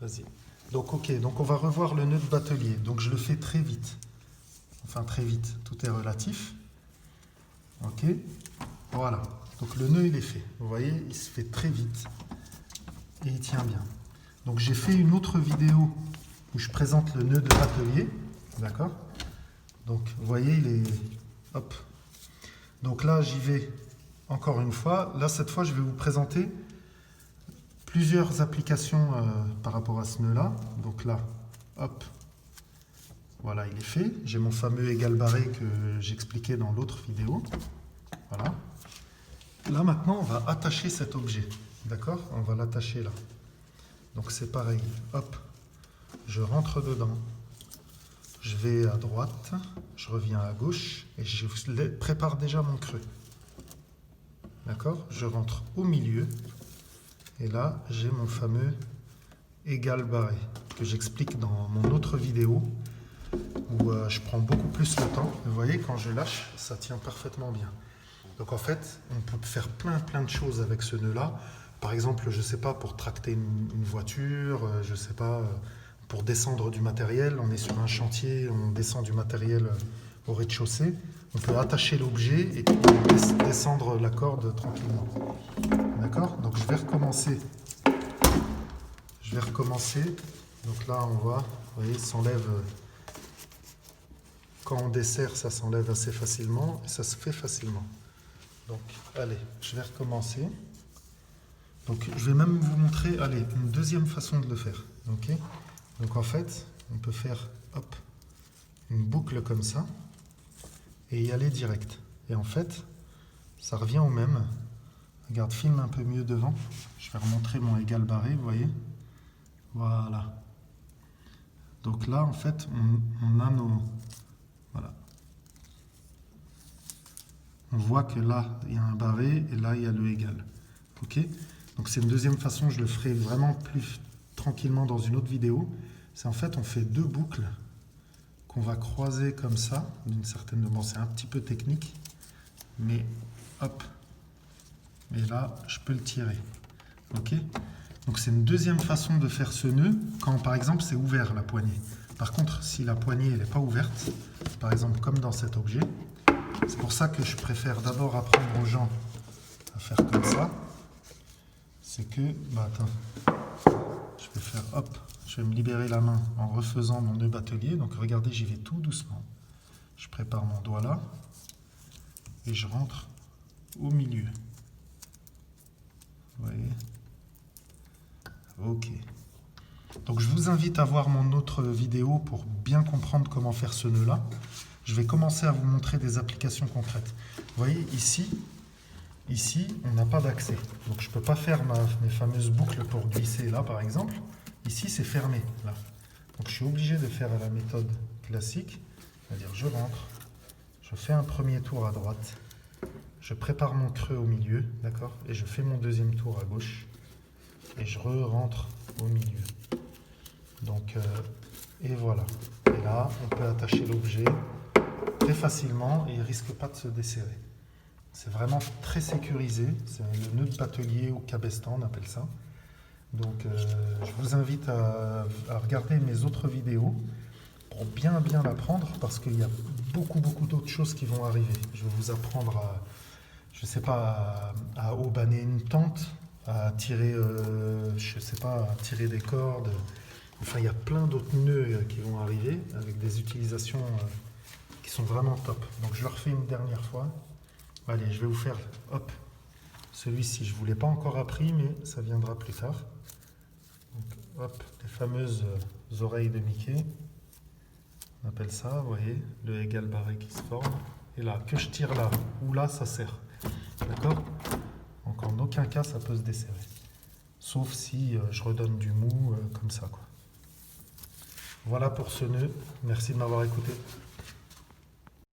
Vas-y. Donc ok, donc on va revoir le nœud de batelier. Donc je le fais très vite. Enfin très vite, tout est relatif. Ok, voilà. Donc le nœud il est fait. Vous voyez, il se fait très vite et il tient bien. Donc j'ai fait une autre vidéo où je présente le nœud de batelier. D'accord. Donc vous voyez, il est... Hop. Donc là j'y vais encore une fois. Là cette fois je vais vous présenter plusieurs applications par rapport à ce nœud-là. Donc là, hop, voilà, il est fait. J'ai mon fameux égal barré que j'expliquais dans l'autre vidéo. Voilà. Là, maintenant, on va attacher cet objet. D'accord? On va l'attacher là. Donc c'est pareil. Hop, je rentre dedans. Je vais à droite, je reviens à gauche et je prépare déjà mon creux. D'accord? Je rentre au milieu. Et là, j'ai mon fameux égal barré que j'explique dans mon autre vidéo où je prends beaucoup plus le temps. Vous voyez, quand je lâche, ça tient parfaitement bien. Donc en fait, on peut faire plein de choses avec ce nœud-là. Par exemple, je ne sais pas, pour tracter une voiture, je ne sais pas, pour descendre du matériel. On est sur un chantier, on descend du matériel au rez-de-chaussée. On peut attacher l'objet et puis descendre la corde tranquillement. D'accord? Donc je vais recommencer. Donc là, on voit, vous voyez, il s'enlève. Quand on desserre, ça s'enlève assez facilement et ça se fait facilement. Donc, allez, je vais recommencer. Donc, je vais même vous montrer, allez, une deuxième façon de le faire. Ok? Donc, en fait, on peut faire, hop, une boucle comme ça et y aller direct. Et en fait, ça revient au même. Regarde, filme un peu mieux devant. Je vais remontrer mon égal barré, vous voyez. Voilà. Donc là, en fait, on a nos... Voilà. On voit que là, il y a un barré et là, il y a le égal. Ok? Donc c'est une deuxième façon, je le ferai vraiment plus tranquillement dans une autre vidéo. C'est en fait, on fait deux boucles qu'on va croiser comme ça, d'une certaine... Bon, c'est un petit peu technique, mais hop. Et là, je peux le tirer. Ok? Donc c'est une deuxième façon de faire ce nœud quand, par exemple, c'est ouvert la poignée. Par contre, si la poignée n'est pas ouverte, par exemple comme dans cet objet, c'est pour ça que je préfère d'abord apprendre aux gens à faire comme ça. C'est que, bah attends, je vais faire, hop, je vais me libérer la main en refaisant mon nœud batelier. Donc regardez, j'y vais tout doucement. Je prépare mon doigt là et je rentre au milieu. Vous voyez? Ok. Donc je vous invite à voir mon autre vidéo pour bien comprendre comment faire ce nœud-là. Je vais commencer à vous montrer des applications concrètes. Vous voyez, ici, on n'a pas d'accès. Donc je ne peux pas faire mes fameuses boucles pour glisser là, par exemple. Ici, c'est fermé, là. Donc je suis obligé de faire à la méthode classique. C'est-à-dire, je rentre, je fais un premier tour à droite, je prépare mon creux au milieu, d'accord? Et je fais mon deuxième tour à gauche. Et je rentre au milieu. Donc, et voilà. Et là, on peut attacher l'objet très facilement et il ne risque pas de se desserrer. C'est vraiment très sécurisé. C'est le nœud de batelier ou cabestan, on appelle ça. Donc, je vous invite à regarder mes autres vidéos pour bien l'apprendre parce qu'il y a beaucoup d'autres choses qui vont arriver. Je vais vous apprendre à, je sais pas, à aubaner une tente, à tirer, je sais pas, à tirer des cordes. Enfin, il y a plein d'autres nœuds qui vont arriver avec des utilisations qui sont vraiment top. Donc, je le refais une dernière fois. Allez, je vais vous faire, hop, celui-ci. Je ne vous l'ai pas encore appris, mais ça viendra plus tard. Donc, hop, les fameuses oreilles de Mickey. On appelle ça, vous voyez, le égal barré qui se forme. Et là, que je tire là ou là, ça serre. D'accord? Donc en aucun cas ça peut se desserrer. Sauf si je redonne du mou comme ça, quoi. Voilà pour ce nœud. Merci de m'avoir écouté.